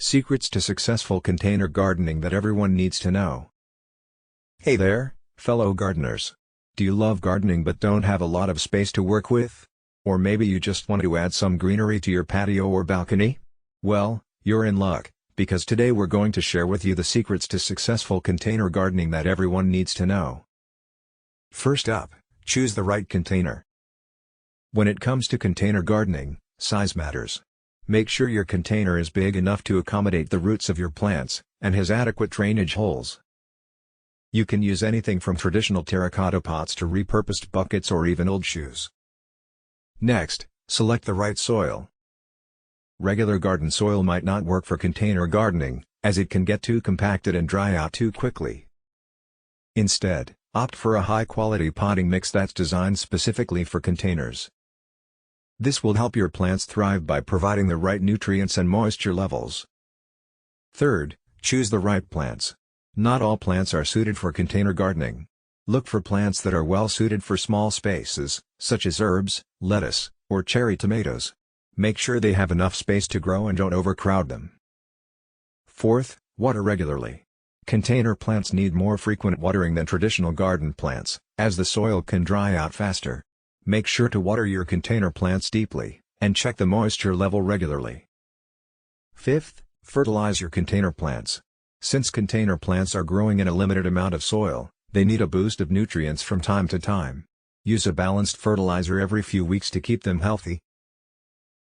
Secrets to successful container gardening that everyone needs to know. Hey there, fellow gardeners. Do you love gardening but don't have a lot of space to work with? Or maybe you just want to add some greenery to your patio or balcony? Well, you're in luck, because today we're going to share with you the secrets to successful container gardening that everyone needs to know. First up, choose the right container. When it comes to container gardening, size matters. Make sure your container is big enough to accommodate the roots of your plants, and has adequate drainage holes. You can use anything from traditional terracotta pots to repurposed buckets or even old shoes. Next, select the right soil. Regular garden soil might not work for container gardening, as it can get too compacted and dry out too quickly. Instead, opt for a high-quality potting mix that's designed specifically for containers. This will help your plants thrive by providing the right nutrients and moisture levels. Third, choose the right plants. Not all plants are suited for container gardening. Look for plants that are well suited for small spaces, such as herbs, lettuce, or cherry tomatoes. Make sure they have enough space to grow and don't overcrowd them. Fourth, water regularly. Container plants need more frequent watering than traditional garden plants, as the soil can dry out faster. Make sure to water your container plants deeply, and check the moisture level regularly. Fifth, fertilize your container plants. Since container plants are growing in a limited amount of soil, they need a boost of nutrients from time to time. Use a balanced fertilizer every few weeks to keep them healthy.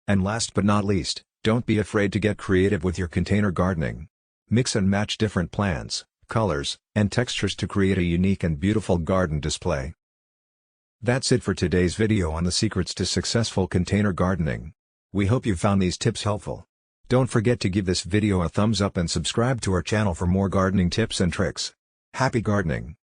And last but not least, don't be afraid to get creative with your container gardening. Mix and match different plants, colors, and textures to create a unique and beautiful garden display. That's it for today's video on the secrets to successful container gardening. We hope you found these tips helpful. Don't forget to give this video a thumbs up and subscribe to our channel for more gardening tips and tricks. Happy gardening!